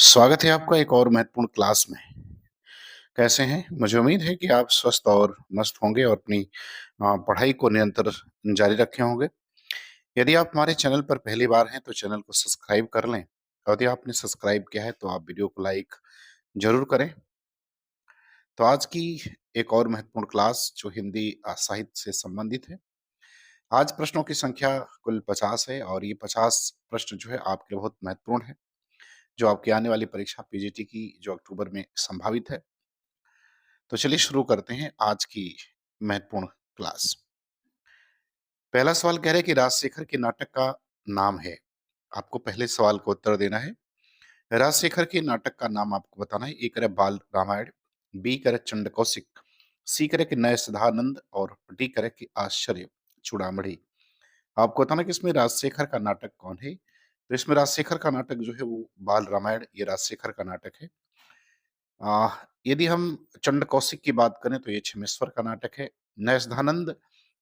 स्वागत है आपका एक और महत्वपूर्ण क्लास में। कैसे हैं? मुझे उम्मीद है कि आप स्वस्थ और मस्त होंगे और अपनी पढ़ाई को निरंतर जारी रखे होंगे। यदि आप हमारे चैनल पर पहली बार हैं, तो चैनल को सब्सक्राइब कर लें और यदि आपने सब्सक्राइब किया है, तो आप वीडियो को लाइक ज़रूर करें। तो आज की एक और महत्वपूर्ण क्लास जो हिंदी साहित्य से संबंधित है। आज प्रश्नों की संख्या कुल 50 है और ये 50 प्रश्न जो है आपके लिए बहुत महत्वपूर्ण है, जो आपकी आने वाली परीक्षा पीजीटी की जो अक्टूबर में संभावित है। तो चलिए शुरू करते हैं आज की महत्वपूर्ण क्लास। पहला सवाल कह रहा है कि राजशेखर के नाटक का नाम है। आपको पहले सवाल का उत्तर देना है। राजशेखर के नाटक का नाम आपको बताना है। ए करे बाल रामायण, बी करे चंड कौशिक, सी करे कि नय सदानंद और डी करे कि आश्चर्य चूड़ामणि। आपको बताना कि इसमें राजशेखर का नाटक कौन है। तो इसमें राजशेखर का नाटक जो है वो बाल रामायण, ये राजशेखर का नाटक है। आ, यदि हम चंड कौशिक की बात करें तो ये छिमेश्वर का नाटक है। नैषधानंद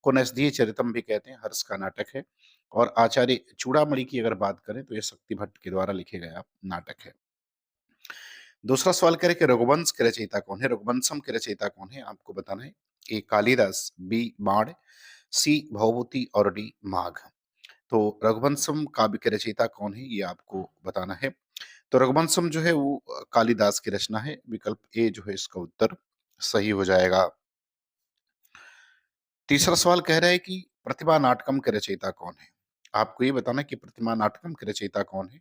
को नैषधीय चरितम भी कहते हैं, हर्ष का नाटक है। और आचार्य चूड़ामणि की अगर बात करें तो ये शक्ति भट्ट के द्वारा लिखे गया नाटक है। दूसरा सवाल करें कि रघुवंश के रचयिता कौन है। रघुवंशम के रचयिता कौन है, आपको बताना है। ए कालिदास, बी बाण, सी भवभूति और डी माघ। तो रघुवंशम काव्य के रचयिता कौन है, ये आपको बताना है। तो रघुवंशम जो है वो कालिदास की रचना है। विकल्प ए जो है इसका उत्तर सही हो जाएगा। तीसरा सवाल कह रहा है कि प्रतिभा नाटकम के रचयिता कौन है। आपको ये बताना है कि प्रतिभा नाटकम के रचयिता कौन है।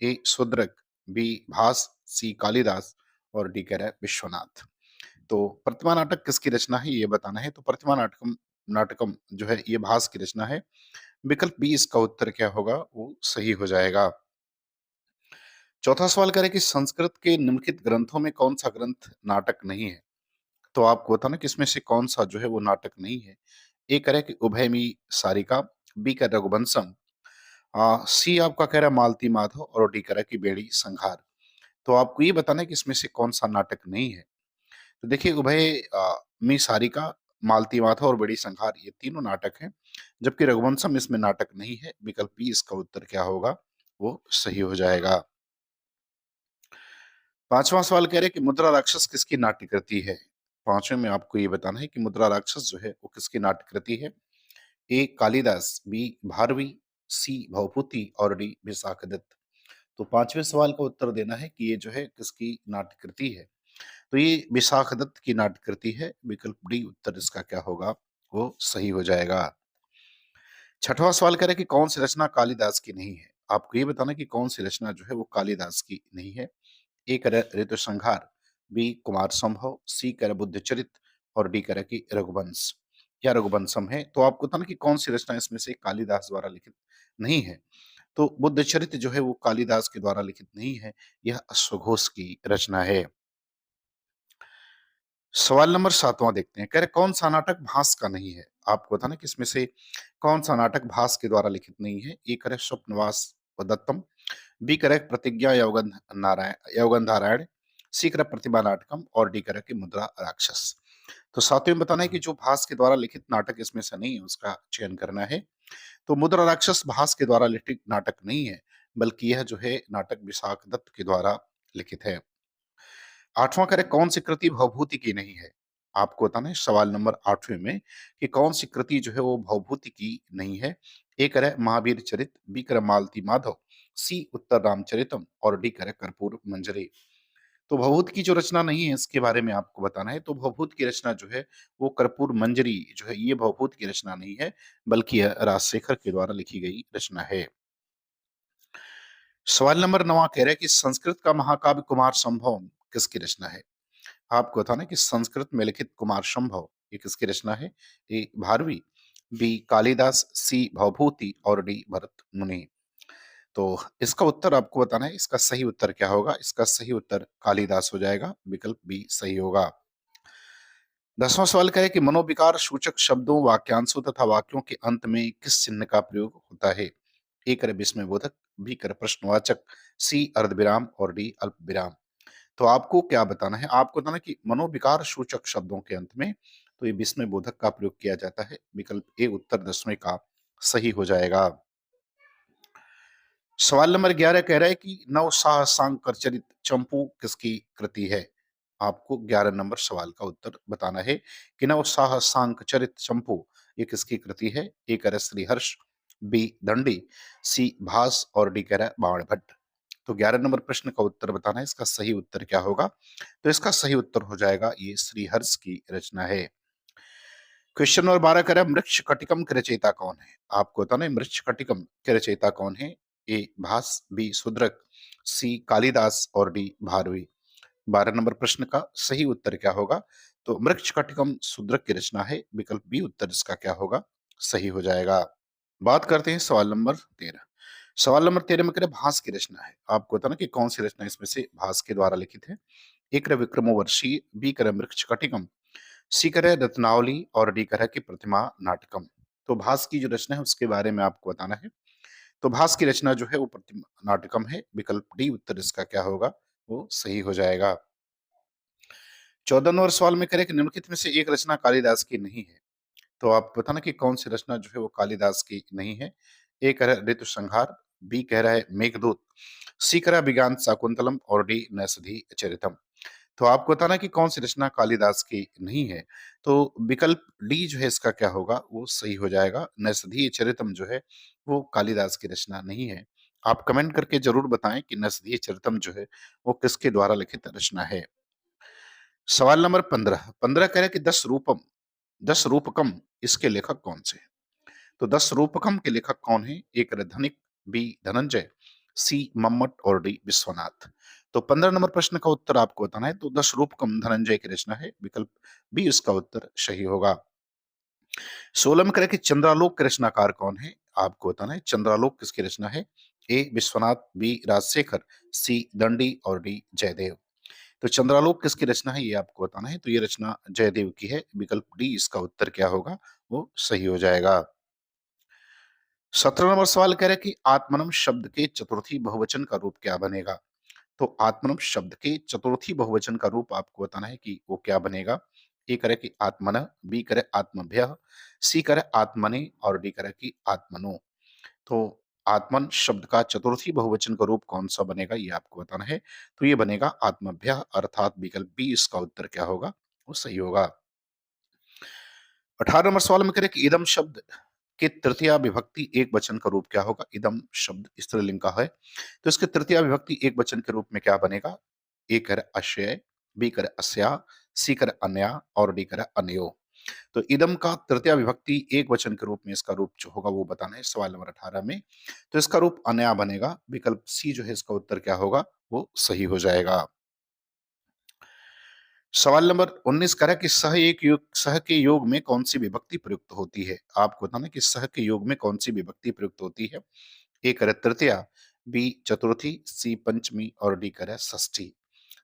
ए शूद्रक, बी भास, सी कालिदास और डी कह रहा है विश्वनाथ। तो प्रतिभा नाटक किसकी रचना है, ये बताना है। तो प्रतिभा नाटकम नाटकम जो है ये भास की रचना है। विकल्प बी इसका उत्तर क्या होगा, वो सही हो जाएगा। चौथा सवाल करें कि संस्कृत के निम्नलिखित ग्रंथों में कौन सा ग्रंथ नाटक नहीं है। तो आपको बताना कि इसमें से कौन सा जो है वो नाटक नहीं है। ए कह रहा है कि उभयमी सारिका, बी कह रहा है रघुवंशम, सी आपका कह रहा है मालती माधव और डी कह रहा है कि बेड़ी संहार। तो आपको ये बताना है कि इसमें से कौन सा नाटक नहीं है। तो देखिए उभय मी सारिका, मालती माधव और बेड़ी संहार ये तीनों नाटक हैं, जबकि रघुवंशम इसमें नाटक नहीं है। विकल्प बी इसका उत्तर क्या होगा, वो सही हो जाएगा। पांचवा सवाल कह रहे हैं कि मुद्रा राक्षस किसकी नाट्य कृति है। पांचवें में आपको ये बताना है कि मुद्रा राक्षस जो है वो किसकी नाट्य कृति है। ए कालिदास, बी भारवी, सी भवभूति और डी विशाखदत्त। तो पांचवें सवाल का उत्तर देना है कि ये जो है किसकी नाट्य कृति है। तो ये विशाखदत्त की नाट्य कृति है। विकल्प डी उत्तर इसका क्या होगा, वो सही हो जाएगा। छठवां सवाल कह रहे हैं कि कौन सी रचना कालिदास की नहीं है। आपको ये बताना कि कौन सी रचना जो है वो कालिदास की नहीं है। ए करे ऋतु संहार, बी कुमार संभव, सी करे बुद्धचरित और डी करे कि रघुवंश या रघुवंशम है। तो आपको बताना कि कौन सी रचना इसमें से कालिदास द्वारा लिखित नहीं है। तो बुद्धचरित जो है वो कालिदास के द्वारा लिखित नहीं है, यह अश्वघोष की रचना है। सवाल नंबर सातवां देखते हैं। कह रहे कौन सा नाटक भास का नहीं है। आपको बताना कि इसमें से कौन सा नाटक भास के द्वारा लिखित नहीं है। ए करे स्वप्नवास व दत्तम, बी करेक्ट प्रतिज्ञा यौगंधारायण, सी करेक्ट प्रतिभा नाटकम और डी करेक्ट की मुद्रा राक्षस। तो सातवें में बताना है कि जो भास के द्वारा लिखित नाटक इसमें से नहीं है उसका चयन करना है। तो मुद्रा राक्षस भास के द्वारा लिखित नाटक नहीं है, बल्कि यह जो है नाटक विशाख दत्त के द्वारा लिखित है। आठवां करेक्ट कौन सी कृति भवभूति की नहीं है। आपको बताना है सवाल नंबर आठवें में कि कौन सी कृति जो है वो भवभूति की नहीं है। ए करे महावीर चरित, बी करे मालती माधव, सी उत्तर रामचरितम और डी करे कर्पूर मंजरी। तो भवभूत की जो रचना नहीं है इसके बारे में आपको बताना है। तो भवभूत की रचना जो है वो कर्पूर मंजरी जो है ये भवभूत की रचना नहीं है, बल्कि यह राजशेखर के द्वारा लिखी गई रचना है। सवाल नंबर 9 कह रहा है कि संस्कृत का महाकाव्य कुमार संभव किसकी रचना है। आपको बताना है कि संस्कृत में लिखित कुमार संभव ये किसकी रचना है। ए भारवी, बी कालिदास, सी भवभूति और डी भरत मुनि। तो इसका उत्तर आपको बताना है। इसका सही उत्तर क्या होगा। इसका सही उत्तर कालिदास हो जाएगा। विकल्प बी सही होगा। 10वां सवाल क्या है कि मनोविकार सूचक शब्दों, वाक्यांशों तथा वाक्यों के अंत में किस चिन्ह का प्रयोग होता है। ए करे विस्मय बोधक, बी करे प्रश्नवाचक, सी अर्धविराम और डी अल्प विराम। तो आपको क्या बताना है। आपको बताना कि मनोविकार सूचक शब्दों के अंत में तो ये विस्मय बोधक का प्रयोग किया जाता है। विकल्प ए उत्तर 10वें का सही हो जाएगा। सवाल नंबर 11 कह रहा है कि नव साहसांकर चरित चंपू किसकी कृति है? आपको 11 नंबर सवाल का उत्तर बताना है कि नव साहसांक चरित चंपू ये किसकी कृति है? ए कह रहा है श्रीहर्ष, बी दंडी, सी भास और डी कह रहा है बाणभट्ट। तो 11 नंबर प्रश्न का उत्तर बताना है, इसका सही उत्तर क्या होगा? तो इसका सही उत्तर हो जाएगा ये श्रीहर्ष की रचना है। क्वेश्चन नंबर 12 कह रहा है मृच्छकटिकम के रचयिता कौन है? आपको बताना है मृच्छकटिकम के रचयिता कौन है? ए भास, बी शूद्रक, सी कालिदास और डी भारवी। 12 नंबर प्रश्न का सही उत्तर क्या होगा? तो मृच्छकटिकम शूद्रक की रचना है, विकल्प बी उत्तर इसका क्या होगा? सही हो जाएगा। बात करते हैं सवाल नंबर 13। सवाल नंबर 13 में कह रहे हैं भास की रचना है। आपको बताना कि कौन सी रचना इसमें से भास के द्वारा लिखित है? ए कह रहा है विक्रमोर्वशीय, बी कह रहा है मृच्छकटिकम, सी कह रहा है रत्नावली और डी कह रहा है कि प्रतिमा नाटकम। तो भास की जो रचना है उसके बारे में आपको बताना है। तो भास की रचना जो है वो प्रतिमा नाटकम है, विकल्प डी उत्तर इसका क्या होगा? वो सही हो जाएगा। 14 नंबर सवाल में कह रहे हैं कि निम्नलिखित में से एक रचना कालिदास की नहीं है। तो आप बताना कि कौन सी रचना जो है वो कालिदास की नहीं है? ए कह रहा है ऋतु संहार, बी कह रहा है मेघदूत, सी कह रहा है अभिज्ञान शाकुंतलम और डी नैषधि चरितम। तो आपको बताना कि कौन सी रचना कालिदास की नहीं है? तो विकल्प डी जो है इसका क्या होगा? वो सही हो जाएगा। नैषधीय चरितम जो है वो कालिदास की रचना नहीं है। आप कमेंट करके जरूर बताएं कि नैषधीय चरितम जो है वो किसके द्वारा लिखित रचना है। सवाल नंबर 15 15 कह रहा है कि दस रूपकम इसके लेखक कौन से हैं? तो दस रूपकम के लेखक कौन है? एक धनिक, बी धनंजय, सी मम्मट और डी विश्वनाथ। तो 15 नंबर प्रश्न का उत्तर आपको बताना है। तो दस रूपकम धनंजय की रचना है, विकल्प बी इसका उत्तर सही होगा। 16 में करें कि चंद्रालोक के रचनाकार कौन है? आपको बताना है चंद्रालोक किसकी रचना है? ए विश्वनाथ, बी राजशेखर, सी दंडी और डी जयदेव। तो चंद्रालोक किसकी रचना है ये आपको बताना है। तो ये रचना जयदेव की है, विकल्प डी इसका उत्तर क्या होगा? वो सही हो जाएगा। 17 नंबर सवाल कह रहा है कि आत्मनम शब्द के चतुर्थी बहुवचन का रूप क्या बनेगा? तो आत्मनम शब्द के चतुर्थी बहुवचन का रूप आपको बताना है कि वो क्या बनेगा। ए करे कि आत्मन, बी करे आत्मभ्य, सी करे आत्मने और डी करे कि आत्मनो। तो आत्मन शब्द का चतुर्थी बहुवचन का रूप कौन सा बनेगा ये आपको बताना है। तो ये बनेगा आत्मभ्य, अर्थात विकल्प बी इसका उत्तर क्या होगा? वो सही होगा। 18 नंबर सवाल में करें कि इदम शब्द के तृतीया विभक्ति एक वचन का रूप क्या होगा? इदम शब्द स्त्रीलिंग का है, तो इसके तृतीया विभक्ति एक वचन के रूप में क्या बनेगा? ए कर अश्यय, बी कर अस्या, सी कर अन्या और डी कर अनयो। तो इदम का तृतीया विभक्ति एक वचन के रूप में इसका रूप जो होगा वो बताना है सवाल नंबर 18 में। तो इसका रूप अनया बनेगा, विकल्प सी जो है इसका उत्तर क्या होगा? वो सही हो जाएगा। सवाल नंबर 19 कह रहा है कि सह के योग में कौन सी विभक्ति प्रयुक्त होती है? आपको बताना कि सह के योग में कौन सी विभक्ति प्रयुक्त होती है। ए करे तृतीया, बी चतुर्थी, सी पंचमी और डी करे षष्ठी।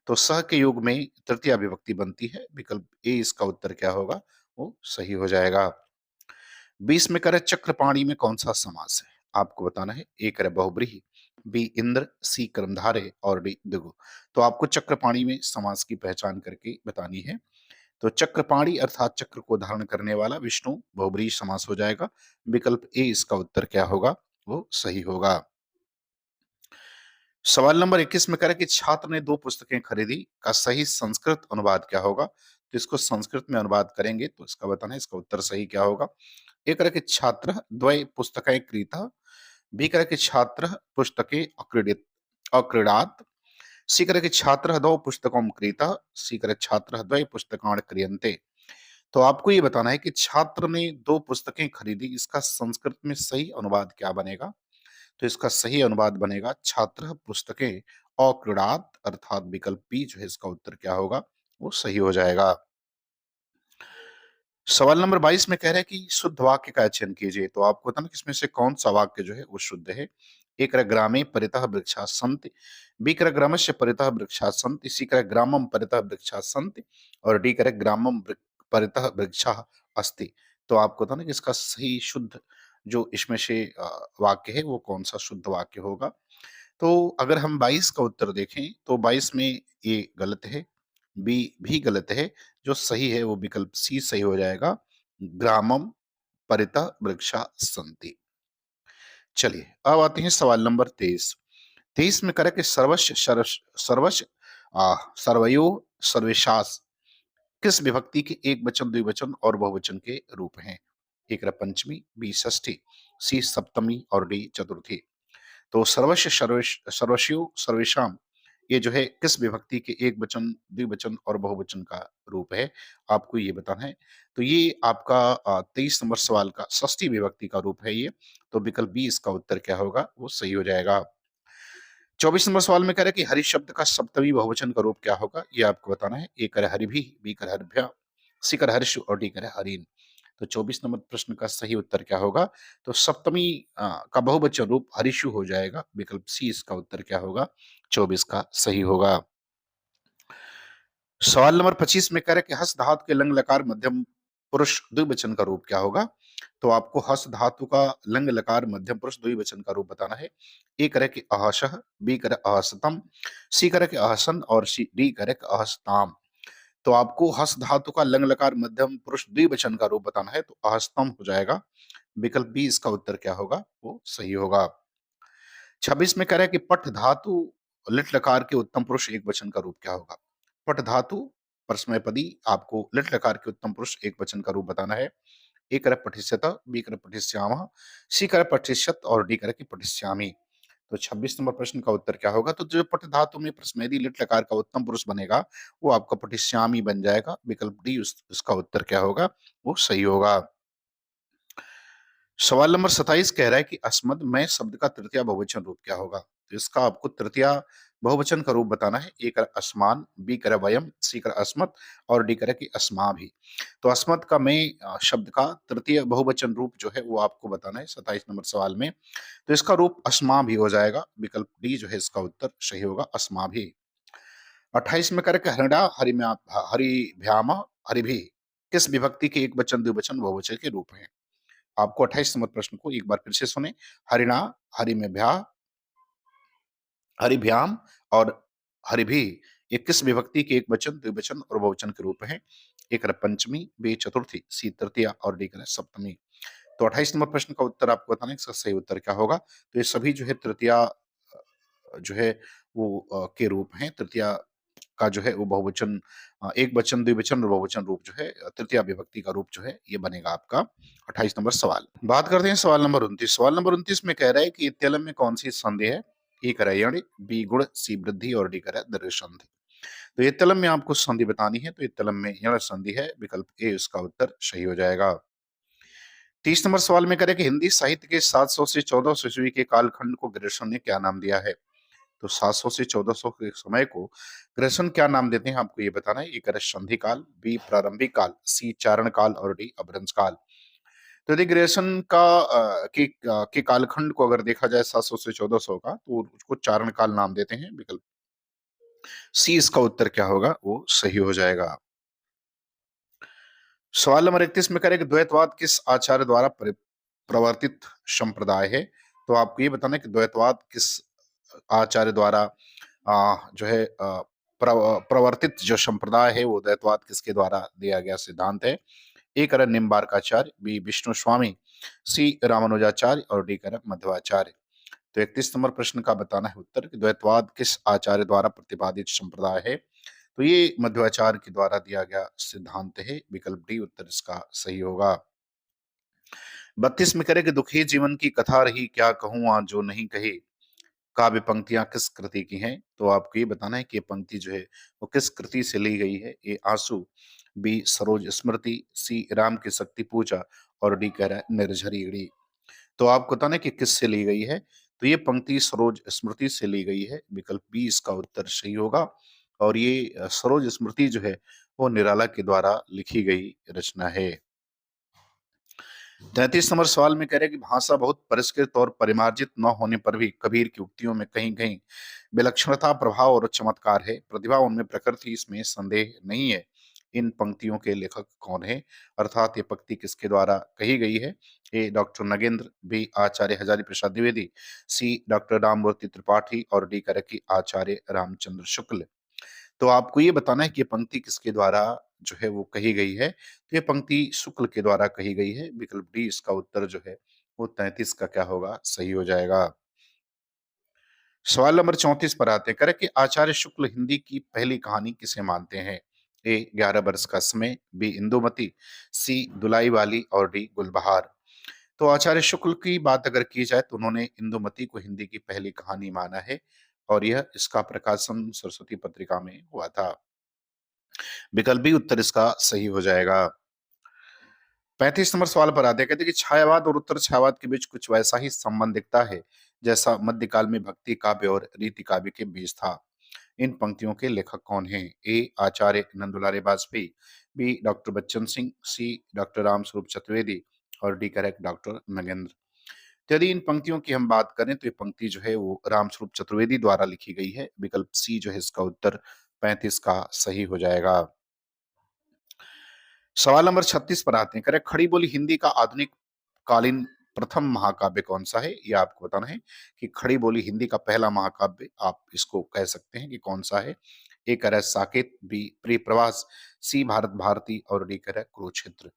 तो सह के योग में तृतीया विभक्ति बनती है, विकल्प ए इसका उत्तर क्या होगा? वो सही हो जाएगा। 20 में करे चक्रपाणी में कौन सा समास है? आपको बताना है। ए करे बहुब्रीहि, बी इंद्र, सी कर्मधारय और डी दिगु। तो आपको चक्रपाणी में समास की पहचान करके बतानी है। तो चक्रपाणी अर्थात चक्र को धारण करने वाला विष्णु बहुब्रीहि समास हो जाएगा, विकल्प ए इसका उत्तर क्या होगा? वो सही होगा। सवाल नंबर 21 में कह रहा है कि छात्र ने दो पुस्तकें खरीदी का सही संस्कृत अनुवाद क्या होगा? तो इसको संस्कृत में अनुवाद करेंगे तो इसका बताना है, इसका उत्तर सही क्या होगा। एक तरह के छात्र द्वय पुस्तकें क्रीता, बी तरह के छात्र पुस्तकें अक्रीडित अक्रीडात, सी तरह के छात्र दो पुस्तकों क्रीता, सी तरह छात्र द्वय पुस्तकान क्रियन्ते। तो आपको ये बताना है कि छात्र ने दो पुस्तकें खरीदी, इसका संस्कृत में सही अनुवाद क्या बनेगा? तो इसका सही अनुवाद बनेगा छात्र पुस्तकें अक्रीडात, अर्थात विकल्प बी जो है इसका उत्तर क्या होगा? वो सही हो जाएगा। सवाल नंबर 22 में कह रहा है कि शुद्ध वाक्य का चयन कीजिए। तो आपको बताना कि इसमें से कौन सा वाक्य जो है वो शुद्ध है। एक रह ग्रामे परितः वृक्षा संति, बी कर ग्रामस्य परितः वृक्षा संति, सी कर ग्रामम परितः वृक्षा संति और डी कर ग्रामम परितः वृक्षा अस्ति। तो आपको बताना कि इसका सही शुद्ध जो इसमें से वाक्य है वो कौन सा शुद्ध वाक्य होगा। तो अगर हम 22 का उत्तर देखें तो 22 में ए गलत है, बी भी गलत है, जो सही है वो विकल्प सी सही हो जाएगा, ग्रामम परितः वृक्षा सन्ति। चलिए, अब आते हैं सवाल नंबर 23। 23 में करें कि सर्वस्य सर्वयो सर्वेशास किस विभक्ति के एक वचन, द्विवचन और बहुवचन के रूप हैं? एक है पंचमी, बी षष्ठी, सी सप्तमी और डी चतुर्थी। तो सर्वस्यो सर्वेषाम ये जो है किस विभक्ति के एक वचन, द्विवचन और बहुवचन का रूप है, आपको ये बताना है। तो ये आपका 23 नंबर सवाल का षष्ठी विभक्ति का रूप है ये, तो विकल्प बी इसका उत्तर क्या होगा, वो सही हो जाएगा। 24 नंबर सवाल में कह रहा है कि हरि शब्द का सप्तमी बहुवचन का रूप क्या होगा, ये आपको बताना है। ए करे हरिभिः, बी करे हरिभ्यः, सी करे हरिषु और डी करे हरीन्। तो 24 नंबर प्रश्न का सही उत्तर क्या होगा? तो सप्तमी का बहुवचन रूप हरिषु हो जाएगा। विकल्प सी इसका उत्तर क्या होगा? 24 का सही होगा। सवाल नंबर 25 में कह रहे हैं कि हस धातु के लंग लकार मध्यम पुरुष द्विवचन का रूप क्या होगा? तो आपको हस धातु का लंग लकार मध्यम पुरुष द्विवचन का रूप बताना है। ए करे कि अहसः, बी करे अहसतम, सी करे कि अहसन और डी करे कि अहसताम। तो आपको हस धातु का लंग लकार मध्यम पुरुष द्विवचन का रूप बताना है, तो अहस्तम हो जाएगा। विकल्प बी इसका उत्तर क्या होगा? वो सही होगा। 26 में कह रहा है कि पठ धातु लिट लकार के उत्तम पुरुष एक वचन का रूप क्या होगा? पठ धातु परस्मैपदी आपको लिट लकार के उत्तम पुरुष एक वचन का रूप बताना है। ए करे पठिष्यत, बी करे पठिष्यामः, सी करे पठिष्यत और डी करे कि पठिष्यामि। तो 26 नंबर प्रश्न का उत्तर क्या होगा? तो जो पठ धातु में प्रश्मेदी लिट लकार का उत्तम पुरुष बनेगा, वो आपका पठिष्यामि बन जाएगा। विकल्प डी उसका उत्तर क्या होगा? वो सही होगा। सवाल नंबर 27 कह रहा है कि अस्मद में शब्द का तृतीय बहुवचन रूप क्या होगा? तो इसका आपको तृतीय बहुवचन का रूप बताना है। ए कर अस्मान, बी कर वयम, सी कर अस्मत् और डी करे कि अस्मा भी। तो अस्मत् का में शब्द का तृतीय बहुवचन रूप जो है वो आपको बताना है 27 नंबर सवाल में। तो इसका रूप अस्मा भी हो जाएगा। विकल्प डी जो है इसका उत्तर सही होगा, अस्मा भी। 28 में करे कि हरिणा हरिम्या हरिभ्याम हरिभि किस विभक्ति के एक वचन, द्विवचन, बहुवचन के रूप हैं? आपको 28 नंबर प्रश्न को एक बार फिर से सुने। हरिणा, हरि में भ्या, हरिभ्याम और हरिभि ये किस विभक्ति के एक वचन, द्विवचन और बहुवचन के रूप हैं? एक है पंचमी, बी चतुर्थी, सी तृतीया और डी है सप्तमी। तो 28 नंबर प्रश्न का उत्तर आपको बताना है, इसका सही उत्तर क्या होगा? तो ये सभी जो है तृतीया जो है वो के रूप हैं। तृतीया का जो है वो बहुवचन एक वचन, द्विवचन और बहुवचन रूप जो है तृतीया विभक्ति का रूप जो है ये बनेगा आपका 28 नंबर सवाल। बात करते हैं सवाल नंबर 29। सवाल नंबर 29 में कह रहा है कि इत्यलम में कौन सी संधि है? ए कह रहा है यण, बी गुण, सी वृद्धि और डी कह रहा है दीर्घ संधि। तो इत्यलम में आपको संधि बतानी है, तो इत्यलम में यण संधि है। विकल्प ए उसका उत्तर सही हो जाएगा। 30 नंबर सवाल में कह रहा है कि हिंदी साहित्य के 700 से 1400 ईस्वी के कालखंड को ग्रेसन ने क्या नाम दिया है? तो 700 से 1400 के समय को ग्रेसन क्या नाम देते हैं, आपको ये बताना है। एक है संधि काल, बी प्रारंभिक काल, सी चारण काल और डी अभ्रंश काल। तो यदि ग्रेसन का के कालखंड को अगर देखा जाए 700 से 1400 का, तो उसको चारण काल नाम देते हैं। विकल्प सी इसका उत्तर क्या होगा? वो सही हो जाएगा। सवाल नंबर 31 में करें कि द्वैतवाद किस आचार्य द्वारा प्रवर्तित संप्रदाय है? तो आपको ये बताना है कि द्वैतवाद किस आचार्य द्वारा जो है प्रवर्तित जो संप्रदाय है, वो द्वैतवाद किसके द्वारा दिया गया सिद्धांत है? ए करण निम्बार्काचार्य, बी विष्णु स्वामी, सी रामानुजाचार्य और डी करण मध्वाचार्य। तो 31 नंबर प्रश्न का बताना है उत्तर कि द्वैतवाद किस आचार्य द्वारा प्रतिपादित संप्रदाय है? तो ये मध्वाचार्य के द्वारा दिया गया सिद्धांत है। विकल्प डी उत्तर इसका सही होगा। 32 में करें कि दुखी जीवन की कथा रही क्या कहूँ आज जो नहीं कही, काव्य पंक्तियां किस कृति की हैं? तो आपको ये बताना है कि ये पंक्ति जो है वो किस कृति से ली गई है। ए आंसू, बी सरोज स्मृति, सी राम की शक्ति पूजा और डी कह रहा है निर्झरी इड़ी। तो आपको बताना है कि किससे ली गई है? तो ये पंक्ति सरोज स्मृति से ली गई है। विकल्प बी इसका उत्तर सही होगा। और ये सरोज स्मृति जो है वो निराला के द्वारा लिखी गई रचना है। 33 नंबर सवाल में कह रहे हैं कि भाषा बहुत परिष्कृत और परिमार्जित न होने पर भी कबीर की उक्तियों में कहीं कहीं विलक्षणता, प्रभाव और चमत्कार है। प्रतिभा उनमें प्रकृति, इसमें संदेह नहीं है। इन पंक्तियों के लेखक कौन है? अर्थात ये पंक्ति किसके द्वारा कही गई है? ए डॉक्टर नगेंद्र, बी आचार्य हजारी प्रसाद द्विवेदी, सी डॉक्टर राममूर्ति त्रिपाठी और डी करे कि आचार्य रामचंद्र शुक्ल। तो आपको ये बताना है कि ये पंक्ति किसके द्वारा जो है वो कही गई है। तो ये पंक्ति शुक्ल के द्वारा कही गई है। विकल्प डी इसका उत्तर जो है वो 33 का क्या होगा? सही हो जाएगा। सवाल नंबर 34 पर आते हैं। करें कि आचार्य शुक्ल हिंदी की पहली कहानी किसे मानते हैं? ए 11 बरस का समय, बी इंदुमती, सी दुलाई वाली और डी गुलबहार। तो आचार्य शुक्ल की बात अगर की जाए तो उन्होंने इंदुमती को हिंदी की पहली कहानी माना है और यह इसका प्रकाशन सरस्वती पत्रिका में हुआ था। विकल्प बी उत्तर इसका सही हो जाएगा। 35 नंबर सवाल पर आते हैं। कहते हैं कि छायावाद और उत्तर छायावाद के बीच कुछ वैसा ही संबंध दिखता है जैसा मध्यकाल में भक्ति काव्य और रीति काव्य के बीच था। इन पंक्तियों के लेखक कौन हैं? ए आचार्य नंदुलारे वाजपेयी, बी डॉक्टर बच्चन सिंह, सी डॉक्टर रामस्वरूप चतुर्वेदी और डी करेक्ट डॉक्टर नगेंद्र। तो यदि इन पंक्तियों की हम बात करें तो ये पंक्ति जो है वो रामस्वरूप चतुर्वेदी द्वारा लिखी गई है। विकल्प सी जो है इसका उत्तर 35 का सही हो जाएगा। सवाल नंबर 36 पर आते हैं। करें खड़ी बोली हिंदी का आधुनिक कालीन प्रथम महाकाव्य कौन सा है? ये आपको बताना है कि खड़ी बोली हिंदी का पहला महाकाव्य आप इसको कह सकते हैं कि कौन सा है। ए करें साकेत, बी प्रिय प्रवास, सी भारत भारती और डी करें कुरुक्षेत्र।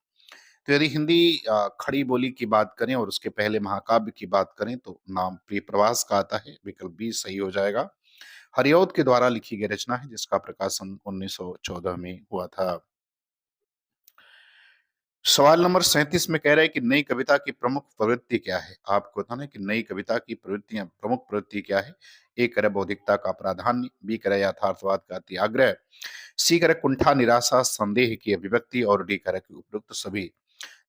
तो यदि हिंदी खड़ी बोली की बात करें और उसके पहले महाकाव्य की बात करें तो नाम प्रिय प्रवास का आता है। विकल्प बी सही हो जाएगा। हरिऔध के द्वारा लिखी गई रचना है जिसका प्रकाशन 1914 में हुआ था। सवाल नंबर 37 में कह रहा है कि नई कविता की प्रमुख प्रवृत्ति क्या है? आपको बताना है कि नई कविता की प्रवृत्तियां प्रमुख प्रवृत्ति क्या है? ए करे बौद्धिकता का प्राधान्य, बी करे यथार्थवाद का अत्याग्रह, सी करे कुंठा निराशा संदेह की अभिव्यक्ति और डी करे कि उपयुक्त सभी।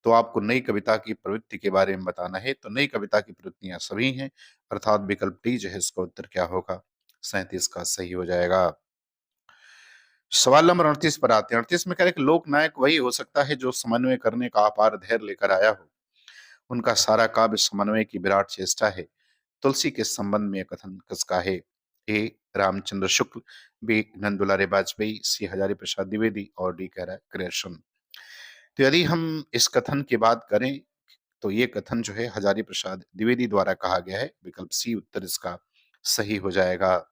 तो आपको नई कविता की प्रवृत्ति के बारे में बताना है। तो नई कविता की प्रवृत्तियां सभी हैं, अर्थात विकल्प डी जो है इसका उत्तर क्या होगा? 37 का सही हो जाएगा। सवाल नंबर 38 पर आते हैं। 38 में कह रहे हैं कि लोक नायक वही हो सकता है जो समन्वय करने का अपार धैर्य लेकर आया हो। उनका सारा काव्य समन्वय की विराट चेष्टा है। तुलसी के संबंध में यह कथन किसका है? ए रामचंद्र शुक्ल, बी नंदुलारे वाजपेयी, सी हजारी प्रसाद द्विवेदी और डी कह रहा है कृष्ण। तो यदि हम इस कथन की बात करें तो ये कथन जो है हजारी प्रसाद द्विवेदी द्वारा कहा गया है। विकल्प सी उत्तर इसका सही हो जाएगा।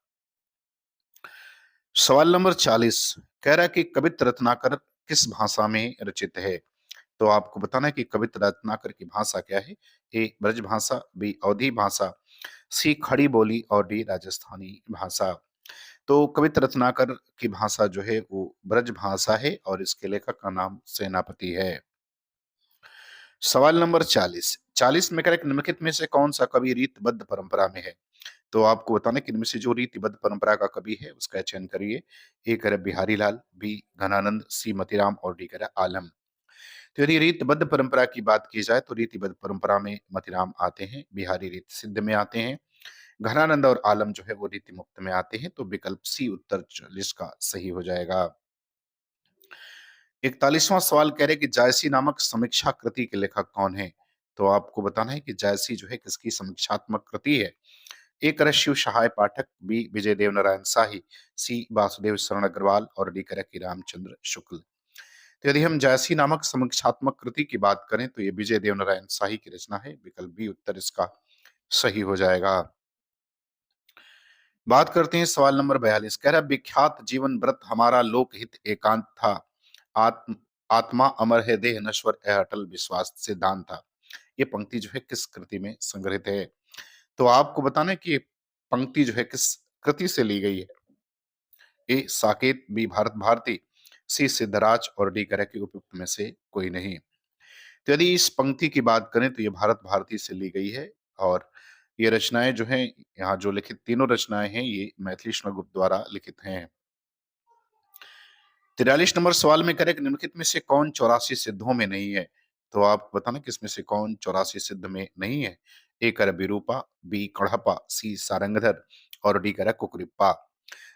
सवाल नंबर 40 कह रहा है कि कवित्र रत्नाकर किस भाषा में रचित है? तो आपको बताना है कि कवित्र रत्नाकर की भाषा क्या है। ए ब्रज भाषा, बी अवधी भाषा, सी खड़ी बोली और डी राजस्थानी भाषा। तो कवित्र रत्नाकर की भाषा जो है वो ब्रज भाषा है और इसके लेखक का नाम सेनापति है। सवाल नंबर 40 में करेक्ट निम्नलिखित में से कौन सा कवि रीतबद्ध परंपरा में है? तो आपको बताना है कि इनमें से जो रीतिबद्ध परंपरा का कवि है उसका चयन करिए। ए करे बिहारी लाल, बी घनानंद, सी मतीराम और डी करे आलम। तो यदि रीतबद्ध परंपरा की बात की जाए तो रीतिबद्ध परंपरा में मतीराम आते हैं, बिहारी रीति सिद्ध में आते हैं, घनानंद और आलम जो है वो रीति मुक्त में आते हैं। तो विकल्प सी उत्तर 40 का सही हो जाएगा। 41वां सवाल कह रहे हैं कि जायसी नामक समीक्षा कृति के लेखक कौन है? तो आपको बताना है कि जायसी जो है किसकी समीक्षात्मक कृति है। ए करे शिव सहाय पाठक, बी विजय देव नारायण शाही, सी वासुदेव शरण अग्रवाल और डी करे कि रामचंद्र शुक्ल। तो यदि हम जायसी नामक समीक्षात्मक कृति की बात करें तो ये विजय देव नारायण शाही की रचना है। विकल्प बी उत्तर इसका सही हो जाएगा। बात करते हैं सवाल नंबर 42 कह रहा है विख्यात जीवन व्रत हमारा लोकहित एकांत था, आत्म आत्मा अमर है देह नश्वर है अटल विश्वास सिद्धांत था। ये पंक्ति जो है किस कृति में संग्रहित है? तो आपको बताना है कि ये पंक्ति जो है किस कृति से ली गई है। ए साकेत, बी भारत भारती, सी सिद्धराज और डी करे कि उपयुक्त में से कोई नहीं। तो यदि इस पंक्ति की बात करें तो ये भारत भारती से ली गई है और ये रचनाएं जो हैं यहाँ जो लिखित तीनों रचनाएं हैं ये मैथिली गुप्त द्वारा लिखित हैं। 43 नंबर सवाल में करें कि निम्नलिखित में से कौन 84 सिद्धों में नहीं है? तो आप बताना किसमें से कौन 84 सिद्ध में नहीं है। ए कर विरूपा, बी कढ़पा, सी सारंगधर और डी कर कुकरिप्पा।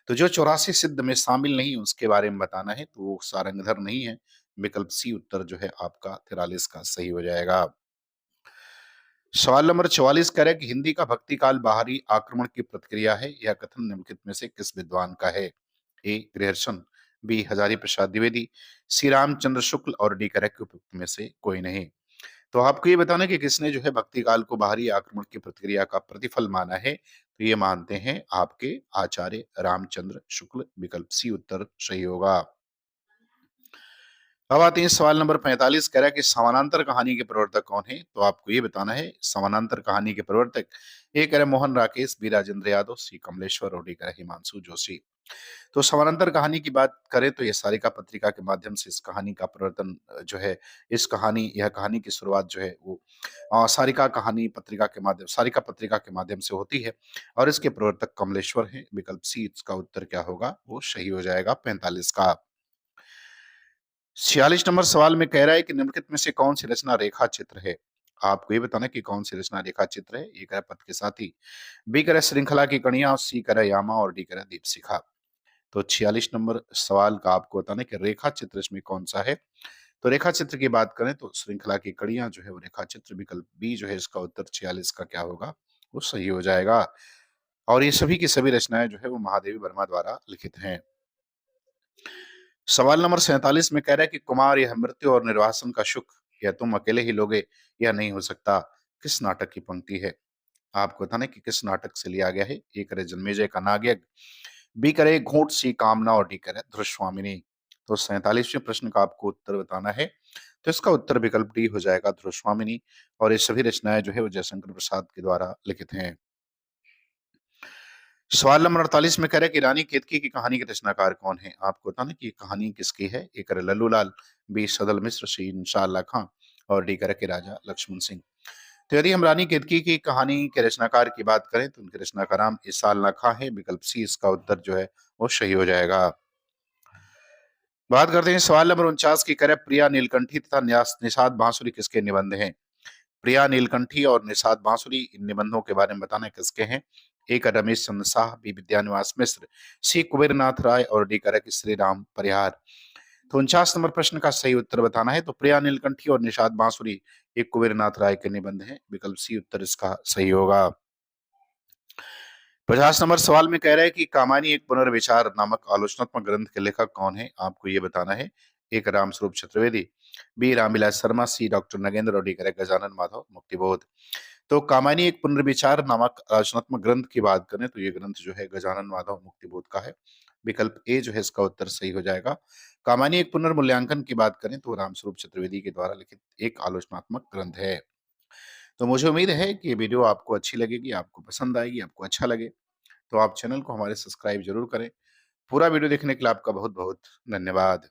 तो जो 84 सिद्ध में शामिल नहीं उसके बारे में बताना है तो वो सारंगधर नहीं है। विकल्प सी उत्तर जो है आपका 43 का सही हो जाएगा। सवाल नंबर 44 कह रहा है कि हिंदी का भक्ति काल बाहरी आक्रमण की प्रतिक्रिया है। यह कथन निम्नलिखित में से किस विद्वान का है? ए ग्रहर्षण, बी हजारी प्रसाद द्विवेदी, सी रामचंद्र शुक्ल और डी करेक्ट उपयुक्त में से कोई नहीं। तो आपको ये बताना कि किसने जो है भक्ति काल को बाहरी आक्रमण की प्रतिक्रिया का प्रतिफल माना है। तो ये मानते हैं आपके आचार्य रामचंद्र शुक्ल। विकल्प सी उत्तर सही होगा। अब आते हैं सवाल नंबर 45, कह रहा है कि समानांतर कहानी के प्रवर्तक कौन है? तो आपको ये बताना है समानांतर कहानी के प्रवर्तक। ए कह रहा है मोहन राकेश, बी राजेंद्र यादव, सी कमलेश्वर और डी कह रहा है हिमांशु जोशी। तो समानांतर कहानी की बात करें तो ये सारिका पत्रिका के माध्यम से इस कहानी का प्रवर्तन जो है, यह कहानी की शुरुआत जो है वो सारिका पत्रिका के माध्यम से होती है और इसके प्रवर्तक कमलेश्वर हैं। विकल्प सी इसका उत्तर क्या होगा? वो सही हो जाएगा 45 का। 46 नंबर सवाल में कह रहा है कि निम्नलिखित में से कौन सी रचना रेखा चित्र है? आपको ये बताना है कि कौन सी रचना रेखा चित्र है। ए कह रहा है पथ के साथी, बी कह रहा है श्रृंखला की कड़ियां, सी कह रहा है यामा और डी कह रहा है दीपशिखा। तो 46 नंबर सवाल का आपको बताना है कि रेखा चित्र इसमें कौन सा है। तो रेखा चित्र की बात करें तो श्रृंखला की कड़ियां जो है वो रेखा चित्र। विकल्प बी जो है इसका उत्तर 46 का क्या होगा? वो सही हो जाएगा। और ये सभी की सभी रचनाएं जो है वो महादेवी वर्मा द्वारा लिखित हैं। सवाल नंबर 47 में कह रहा है कि कुमार यह मृत्यु और निर्वासन का सुख यह तुम अकेले ही लोगे, यह नहीं हो सकता, किस नाटक की पंक्ति है? आपको बताना है कि किस नाटक से लिया गया है। ए करे जन्मेजय का नागयज्ञ, बी करे घूंट सी कामना और डी करे धृष्वामिनी। तो 47वें प्रश्न का आपको उत्तर बताना है। तो इसका उत्तर विकल्प डी हो जाएगा धृष्वामिनी। और ये सभी रचनाएं जो है वो जयशंकर प्रसाद के द्वारा लिखित हैं। सवाल नंबर 48 में कह रहा है कि रानी केतकी की कहानी के रचनाकार कौन है? आपको बताना कि ये कहानी किसकी है। ए करे लल्लू लाल, बी सदल मिश्र, सी इंशाअल्लाह खां और डी करे कि राजा लक्ष्मण सिंह। तो यदि हम रानी केतकी की कहानी के रचनाकार की बात करें तो उनके रचना का नाम इसाल खां है। विकल्प सी इसका उत्तर जो है वो सही हो जाएगा। बात करते हैं सवाल नंबर 49 की। कह रहा है प्रिया नीलकंठी तथा निषाद बांसुरी किसके निबंध हैं? प्रिया नीलकंठी और निषाद बांसुरी इन निबंधों के बारे में बताना किसके हैं। ए का रमेश चंद्र शाह, बी विद्यानिवास मिश्र, सी कुबेरनाथ राय और डी करा कि श्री राम परिहार। तो 49 नंबर प्रश्न का सही उत्तर बताना है। तो प्रिया नीलकंठी और निषाद बांसुरी एक कुबेरनाथ राय के निबंध हैं। विकल्प सी उत्तर इसका सही होगा। 50 नंबर सवाल में कह रहा है कि कामायनी एक पुनर्विचार नामक आलोचनात्मक ग्रंथ के लेखक कौन है? आपको ये बताना है। एक रामस्वरूप चतुर्वेदी, बी रामविलास शर्मा, सी डॉक्टर नगेंद्र और डी करें गजानन माधव मुक्तिबोध। तो कामायनी एक पुनर्विचार नामक आलोचनात्मक ग्रंथ की बात करें तो ये ग्रंथ जो है गजानन माधव मुक्तिबोध का है। विकल्प ए जो है इसका उत्तर सही हो जाएगा। कामायनी एक पुनर्मूल्यांकन की बात करें तो रामस्वरूप चतुर्वेदी के द्वारा लिखित एक आलोचनात्मक ग्रंथ है। तो मुझे उम्मीद है कि ये वीडियो आपको अच्छी लगेगी, आपको पसंद आएगी, आपको अच्छा लगे। तो आप चैनल को हमारे सब्सक्राइब जरूर करें। पूरा वीडियो देखने के लिए आपका बहुत बहुत धन्यवाद।